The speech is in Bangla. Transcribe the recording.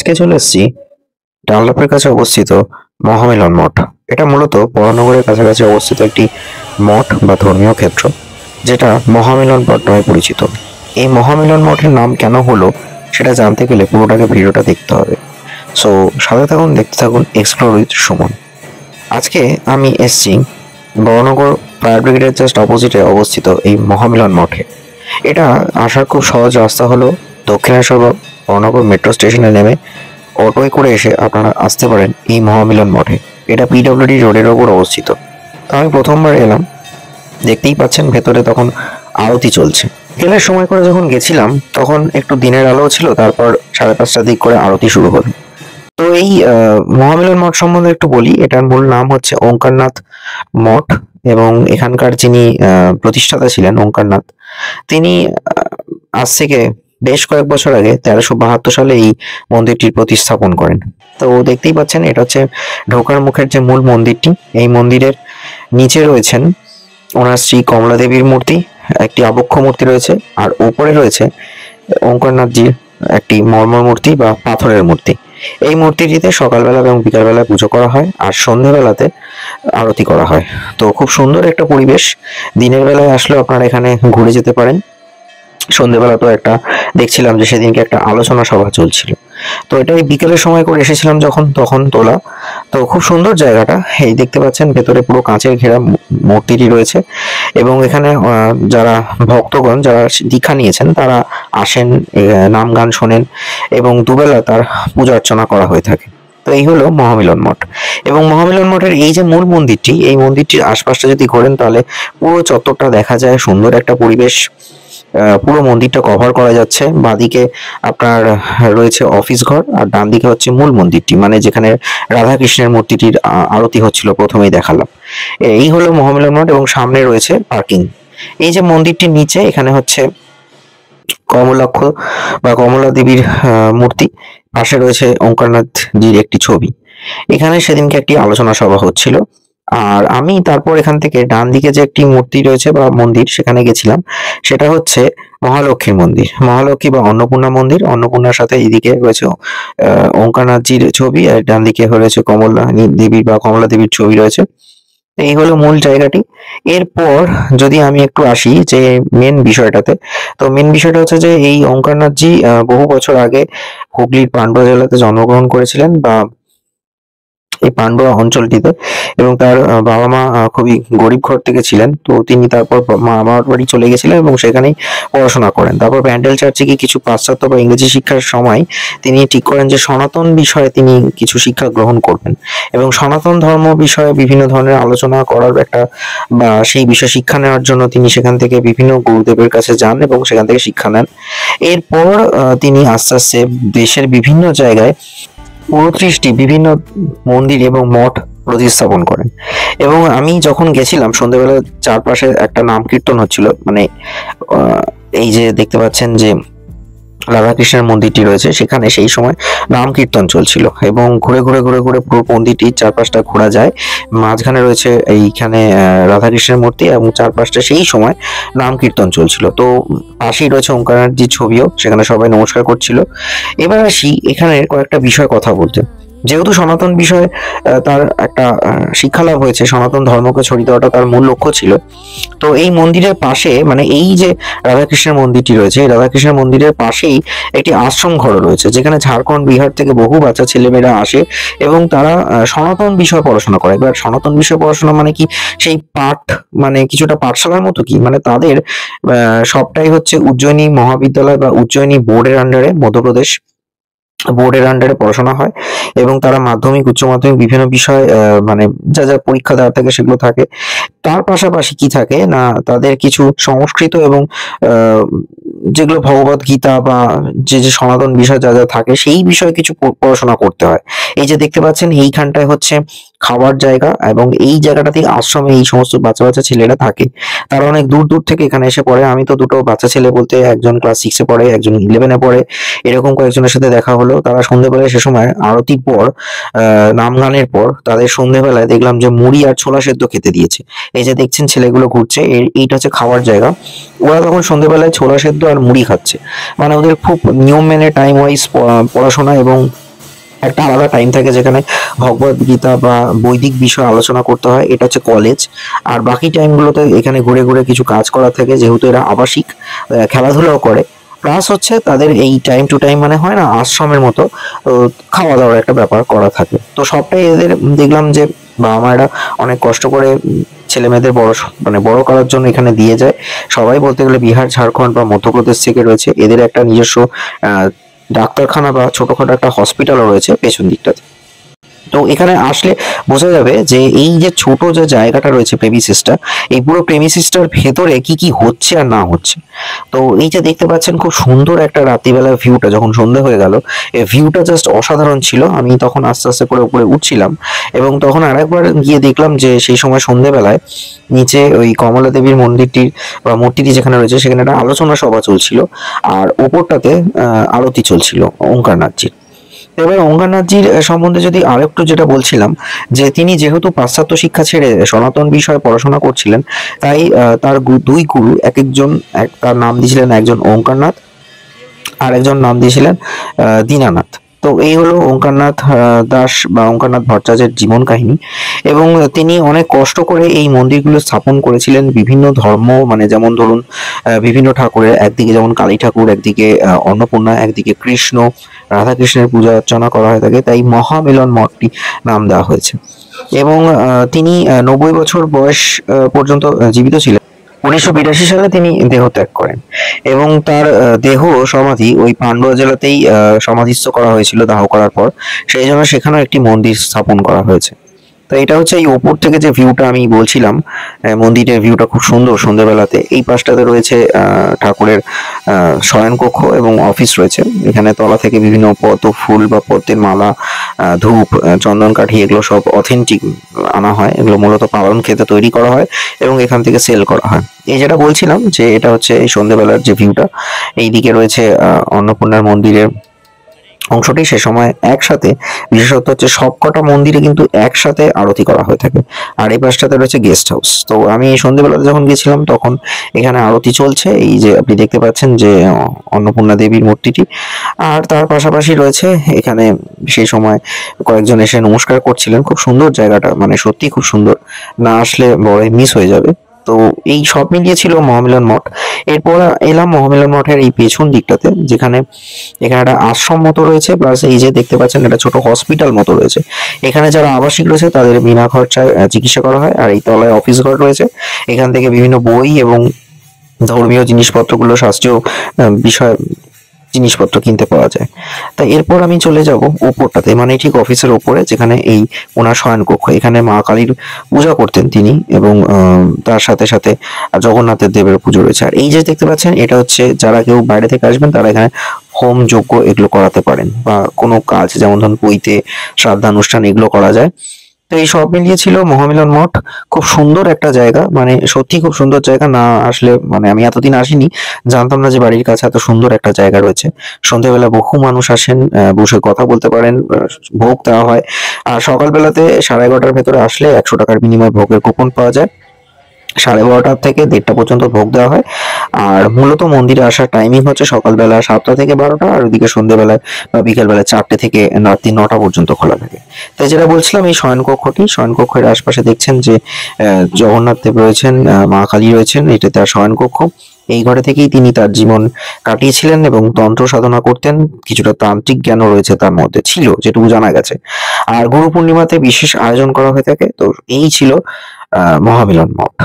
আজকে চলে এসেছি ডানলপের কাছে অবস্থিত মহামিলন মঠ। এটা মূলত বরানগরের কাছাকাছি অবস্থিত একটি মঠ বা ধর্মীয় ক্ষেত্র, যেটা মহামিলন মঠ নামে পরিচিত। এই মহামিলন মঠের নাম কেন হলো সেটা জানতে গেলে পুরোটাকে ভিডিওটা দেখতে হবে। সো সাথে থাকুন, দেখতে থাকুন এক্সপ্লোর উইথ সুমন। আজকে আমি এসছি বরানগর ফায়ার ব্রিগেডের জাস্ট অপোজিটে অবস্থিত এই মহামিলন মঠে। এটা আসার খুব সহজ রাস্তা হলো দক্ষিণেশ্বর বা বরানগর মেট্রো স্টেশনে নেমে অটোয় করে এসে আপনারা আসতে পারেন এই মহামিলন মঠে। এটা পিডব্লিউডি রোডের ওপর অবস্থিত। তো আমি প্রথমবার এলাম, দেখতেই পাচ্ছেন ভেতরে তখন আরতি চলছে। বিকেলের সময় করে যখন গেছিলাম তখন একটু দিনের আলো ছিল, তারপর 5:30টার দিক করে আরতি শুরু হলো। তো এই মহামিলন মঠ সম্বন্ধে একটু বলি। এটার মূল নাম হচ্ছে ওঙ্কারনাথ মঠ, এবং এখানকার যিনি প্রতিষ্ঠাতা ছিলেন ওঙ্কারনাথ, তিনি আজ থেকে বেশ কয়েক বছর আগে 1372 সালে এই মন্দিরটির প্রতিস্থাপন করেন। তো দেখতেই পাচ্ছেন এটা হচ্ছে ঢোকার মুখের যে মূল মন্দিরটি। এই মন্দিরের নিচে রয়েছেন ওনার শ্রী কমলা দেবীর মূর্তি, একটি আবক্ষ মূর্তি রয়েছে, আর উপরে রয়েছে ওঙ্কারনাথজির একটি মর্মর মূর্তি বা পাথরের মূর্তি। এই মূর্তিটিতে সকালবেলা এবং বিকালবেলা পুজো করা হয়, আর সন্ধ্যেবেলাতে আরতি করা হয়। তো খুব সুন্দর একটা পরিবেশ। দিনের বেলায় আসলেও আপনারা এখানে ঘুরে যেতে পারেন। সন্ধ্যেবেলা তো একটা দেখছিলাম যে সেদিনকে একটা আলোচনা সভা চলছিল। তো এটা বিকেলের সময় করে এসেছিলাম তখন তোলা। তো খুব সুন্দর জায়গাটা। এই দেখতে পাচ্ছেন ভেতরে পুরো কাঁচের ঘেরা মূর্তিটি রয়েছে, এবং এখানে যারা ভক্তগণ যারা দীক্ষা নিয়েছেন তারা আসেন, নাম গান শোনেন, এবং দুবেলা তার পূজা অর্চনা করা হয়ে থাকে। তো এই হলো মহামিলন মঠ। এবং মহামিলন মঠের এই যে মূল মন্দিরটি, এই মন্দিরটির আশপাশটা যদি ঘোরেন তাহলে পুরো চত্বরটা দেখা যায়। সুন্দর একটা পরিবেশ, পুরো মন্দিরটা কভার করা যাচ্ছে। বাঁদিকে আপনার রয়েছে অফিস ঘর, আর ডান দিকে হচ্ছে মূল মন্দিরটি, মানে যেখানে রাধাকৃষ্ণের মূর্তিটির আরতি হচ্ছিল প্রথমেই দেখালাম। এই হলো মহামিলন মঠ, এবং সামনে রয়েছে পার্কিং। এই যে মন্দিরটির নিচে এখানে হচ্ছে কমলাক্ষ বা কমলা দেবীর মূর্তি, পাশে রয়েছে ওঙ্কারনাথজির একটি ছবি। এখানে সেদিনকে একটি আলোচনা সভা হচ্ছিল। আর আমি তারপর এখান থেকে ডান দিকে যে একটি মূর্তি রয়েছে বা মন্দির, সেখানে গেছিলাম। সেটা হচ্ছে মহালক্ষ্মীর মন্দির, মহালক্ষ্মী বা অন্নপূর্ণা মন্দির। অন্নপূর্ণার সাথে এদিকে রয়েছে ওঙ্কারনাথজির ছবি, আর ডান দিকে রয়েছে কমলা দেবী বা কমলা দেবীর ছবি রয়েছে। এই হলো মূল জায়গাটি। এরপর যদি আমি একটু আসি যে মেন বিষয়টাতে, তো মেন বিষয়টা হচ্ছে যে এই ওঙ্কারনাথজি বহু বছর আগে হুগলির পান্ডুয়া জেলাতে জন্মগ্রহণ করেছিলেন, বা এই পান্ডুয়া অঞ্চলটিতে। এবং তার বাবা মা খুবই গরিব ঘর থেকে ছিলেন। তো তিনি তারপর মামার বাড়ি চলে গেছিলেন এবং সেখানেই পড়াশোনা করেন। তারপর প্যান্ডেল চার্চে গিয়ে কিছু পাশ্চাত্য বা ইংরেজি শিক্ষার সময় তিনি ঠিক করেন যে সনাতন বিষয়ে তিনি কিছু শিক্ষা গ্রহণ করবেন, এবং সনাতন ধর্ম বিষয়ে বিভিন্ন ধরনের আলোচনা করার একটা বা সেই বিষয়ে শিক্ষা নেওয়ার জন্য তিনি সেখান থেকে বিভিন্ন গুরুদেবের কাছে যান এবং সেখান থেকে শিক্ষা নেন। এরপর তিনি আস্তে আস্তে দেশের বিভিন্ন জায়গায় 29টি বিভিন্ন মন্দির এবং মঠ প্রতিস্থাপন করেন। এবং আমি যখন গেছিলাম সন্ধ্যেবেলা, চারপাশে একটা নাম কীর্তন হচ্ছিল, মানে এই যে দেখতে পাচ্ছেন যে রাধাকৃষ্ণের মন্দিরটি রয়েছে, সেখানে সেই সময় নাম কীর্তন চলছিল। এবং ঘুরে ঘুরে ঘুরে ঘুরে পুরো মন্দিরটির চারপাশটা ঘোরা যায়। মাঝখানে রয়েছে এইখানে রাধাকৃষ্ণের মূর্তি, এবং চারপাশটা সেই সময় নাম কীর্তন চলছিল। তো পাশেই রয়েছে ওঙ্কারনাথজির ছবিও, সেখানে সবাই নমস্কার করছিল। এবার আসি এখানে কয়েকটা বিষয় কথা বলতে। যেহেতু সনাতন বিষয়ে তার একটা শিক্ষা লাভ হয়েছে, সনাতন ধর্মকে ছড়িয়ে দেওয়াটা তার মূল লক্ষ্য ছিল। তো এই মন্দিরের পাশে, মানে এই যে রাধাকৃষ্ণের মন্দিরটি রয়েছে, এই রাধাকৃষ্ণের মন্দিরের পাশেই একটি আশ্রম ঘর রয়েছে, যেখানে ঝাড়খণ্ড বিহার থেকে বহু বাচ্চা ছেলেমেয়েরা আসে এবং তারা সনাতন বিষয়ে পড়াশোনা করে। এবার সনাতন বিষয়ে পড়াশোনা মানে কি, সেই পাঠ মানে কিছুটা পাঠশালার মতো কি, মানে তাদের সবটাই হচ্ছে উজ্জয়িনী মহাবিদ্যালয় বা উজ্জয়িনী বোর্ডের আন্ডারে, মধ্যপ্রদেশ বোর্ডের আন্ডারে পড়াশোনা হয়। এবং তারা মাধ্যমিক উচ্চ মাধ্যমিক বিভিন্ন বিষয় মানে যা যা পরীক্ষা দেওয়ার থাকে সেগুলো থাকে। তার পাশাপাশি কি থাকে না, তাদের কিছু সংস্কৃত এবং যেগুলো ভগবত গীতা বা যে যে সনাতন বিষয় যা যা থাকে সেই বিষয়ে কিছু পড়াশোনা করতে হয়। এই যে দেখতে পাচ্ছেন এইখানটায় হচ্ছে খাবার জায়গা, এবং এই জায়গাটাতে আশ্রমে এই সমস্ত বাচ্চা বাচ্চা ছেলেরা থাকে। তারা অনেক দূর দূর থেকে এখানে এসে পড়ে। আমি তো দুটো বাচ্চা ছেলে বলতে, একজন ক্লাস 6-এ পড়ে, একজন 11-এ পড়ে, এরকম কয়েকজনের সাথে দেখা হলো। তারা সন্ধ্যেবেলায় সে সময় আরতির পর নাম গানের পর তাদের সন্ধ্যেবেলায় দেখলাম যে মুড়ি আর ছোলা সেদ্ধ খেতে দিয়েছে। এই যে দেখছেন ছেলেগুলো ঘুরছে, এইটা হচ্ছে খাওয়ার জায়গা। ওরা তখন সন্ধ্যেবেলায় ছোলা সেদ্ধ আর মুড়ি খাচ্ছে। মানে ওদের খুব নিয়ম মেনে টাইম ওয়াইজ পড়াশোনা এবং একটা আলাদা টাইম থাকে যেখানে ভগবদ গীতা বা বৈদিক বিষয় আলোচনা করতে হয়, এটা হচ্ছে কলেজ। আর বাকি টাইমগুলোতে এখানে ঘুরে ঘুরে কিছু কাজ করা থাকে, যেহেতু এরা আবাসিক, খেলাধুলাও করে। প্লাস হচ্ছে তাদের এই টাইম টু টাইম মানে হয় না আশ্রমের মতো, খাওয়া দাওয়ার একটা ব্যাপার করা থাকে। তো সবটাই এদের দেখলাম যে বাবা মায়েরা অনেক কষ্ট করে ছেলে মেয়েদের মানে বড় করার জন্য এখানে দিয়ে যায়। সবাই বলতে গেলে বিহার, ঝাড়খণ্ড বা মধ্যপ্রদেশ থেকে রয়েছে। এদের একটা নিজস্ব আহ ডাক্তারখানা বা ছোটখাটো একটা হসপিটালও রয়েছে পেছন দিকটাতে। তো এখানে আসলে বোঝা যাবে যে এই যে ছোট যে জায়গাটা রয়েছে প্রেমিসিসটা, এই পুরো প্রেমিসিসটার ভেতরে কি কি হচ্ছে আর না হচ্ছে। তো এই যে দেখতে পাচ্ছেন খুব সুন্দর একটা রাত্রিবেলার ভিউটা, যখন সন্ধে হয়ে গেল এই ভিউটা জাস্ট অসাধারণ ছিল। আমি তখন আস্তে আস্তে করে উপরে উঠছিলাম এবং তখন আরেকবার গিয়ে দেখলাম যে সেই সময় সন্ধেবেলায় নিচে ওই কমলা দেবীর মন্দিরটির বা মূর্তিটি যেখানে রয়েছে সেখানে একটা আলোচনা সভা চলছিল, আর ওপরটাতে আরতি চলছিল ওঙ্কারনাথজির। এবার অঙ্গনাথজির সম্বন্ধে যদি আরেকটু যেটা বলছিলাম, যে তিনি যেহেতু পাশ্চাত্য শিক্ষা ছেড়ে সনাতন বিষয়ে পড়াশোনা করছিলেন, তাই তার দুই গুরু এক একজন, তার নাম দিয়েছিলেন একজন ওঙ্কারনাথ আর একজন নাম দিয়েছিলেন দীনানাথ। তো এই হলো ওঙ্কারনাথ দাস বা ওঙ্কারনাথ ভট্টাচার্যের জীবন কাহিনী। এবং তিনি অনেক কষ্ট করে এই মন্দিরগুলো স্থাপন করেছিলেন বিভিন্ন ধর্ম, মানে যেমন ধরুন বিভিন্ন ঠাকুরের, একদিকে যেমন কালী ঠাকুর, একদিকে অন্নপূর্ণা, একদিকে কৃষ্ণ, রাধা কৃষ্ণের পূজা অর্চনা করা হয়ে থাকে, তাই মহামিলন মঠটি নাম দেওয়া হয়েছে। এবং তিনি 90 বছর বয়স পর্যন্ত জীবিত ছিলেন। 1982 সালে তিনি দেহত্যাগ করেন এবং তার দেহ সমাধি ওই পান্ডুয়া জেলাতেই সমাধিস্থ করা হয়েছিল দাহ করার পর। সেই জন্য সেখানেও একটি মন্দির স্থাপন করা হয়েছে। তো এটা হচ্ছে এই ওপর থেকে যে ভিউটা আমি বলছিলাম, মন্দিরের ভিউটা খুব সুন্দর সন্ধ্যেবেলাতে। এই পাশটাতে রয়েছে ঠাকুরের শয়নকক্ষ এবং অফিস রয়েছে। এখানে তলা থেকে বিভিন্ন পদ্ম ফুল বা পদ্মের মালা, ধূপ, চন্দন কাঠি, এগুলো সব অথেন্টিক আনা হয়। এগুলো মূলত পালন খেতে তৈরি করা হয় এবং এখান থেকে সেল করা হয়। এই যেটা বলছিলাম যে এটা হচ্ছে এই সন্ধ্যেবেলার যে ভিউটা, এইদিকে রয়েছে অন্নপূর্ণার মন্দিরের অংশটি। সে সময় একসাথে, বিশেষত হচ্ছে সবকটা মন্দিরে কিন্তু একসাথে আরতি করা হয়ে থাকে। আর এই পাশটাতে রয়েছে গেস্ট হাউস। তো আমি এই সন্ধ্যেবেলাতে যখন গেছিলাম তখন এখানে আরতি চলছে, এই যে আপনি দেখতে পাচ্ছেন যে অন্নপূর্ণা দেবীর মূর্তিটি। আর তার পাশাপাশি রয়েছে এখানে সেই সময় কয়েকজন এসে নমস্কার করছিলেন। খুব সুন্দর জায়গাটা, মানে সত্যি খুব সুন্দর, না আসলে বড়ই মিস হয়ে যাবে। তো এই সব মিলিয়ে ছিল মহামিলন মঠ। এরপর এলাম মহামিলন মঠের এই পেছন দিকটাতে, যেখানে এখানে একটা আশ্রম মতো রয়েছে, প্লাস এই যে দেখতে পাচ্ছেন একটা ছোট হসপিটাল মতো রয়েছে। এখানে যারা আবাসিক রয়েছে তাদের বিনা খরচায় চিকিৎসা করা হয়। আর এই তলায় অফিস ঘর রয়েছে, এখান থেকে বিভিন্ন বই এবং ধর্মীয় জিনিসপত্রগুলো, শাস্ত্রীয় বিষয় জিনিসপত্র কিনতে পাওয়া যায়। তাই এরপর আমি চলে যাব উপরটাতে, মানে ঠিক অফিসের উপরে, যেখানে এই ওনার শয়নকক্ষ। এখানে মা কালীর পূজা করতেন তিনি, এবং তার সাথে সাথে জগন্নাথের দেবের পুজো রয়েছে। আর এই যে দেখতে পাচ্ছেন, এটা হচ্ছে যারা কেউ বাইরে থেকে আসবেন তারা এখানে হোম যজ্ঞ এগুলো করাতে পারেন, বা কোনো কাজ যেমন ধরুন পৈতে, শ্রাদ্ধানুষ্ঠান, এগুলো করা যায়। তো এই সব মিলিয়ে ছিল মহামিলন মঠ। খুব সুন্দর একটা জায়গা, মানে সত্যি খুব সুন্দর জায়গা। না আসলে মানে আমি এতদিন আসিনি, জানতাম না যে বাড়ির কাছে এত সুন্দর একটা জায়গা রয়েছে। সন্ধ্যেবেলা বহু মানুষ আসেন, বসে কথা বলতে পারেন, ভোগ দেওয়া হয়। আর সকালবেলাতে 11:30টার ভেতরে আসলে 100 টাকার বিনিময়ে ভোগের কুপন পাওয়া যায়। 12:30 থেকে 1:30 পর্যন্ত ভোগ দেওয়া হয়। আর মূলত মন্দিরে আসার টাইমিং হচ্ছে সকালবেলা 7টা থেকে 12টা, আর ওইদিকে সন্ধ্যেবেলায় বা বিকেলবেলা 4টে থেকে রাত্রি 9টা পর্যন্ত খোলা থাকে। তাই যেটা বলছিলাম, এই শয়নকক্ষের আশপাশে দেখছেন যে জগন্নাথ দেব রয়েছেন, মা কালী রয়েছেন, এটা তার শয়নকক্ষ। এই ঘরে থেকেই তিনি তার জীবন কাটিয়েছিলেন এবং তন্ত্র সাধনা করতেন। কিছুটা তান্ত্রিক জ্ঞানও রয়েছে তার মধ্যে ছিল, যেটুকু জানা গেছে। আর গুরু পূর্ণিমাতে বিশেষ আয়োজন করা হয়ে থাকে। তো এই ছিল মহামিলন মঠ।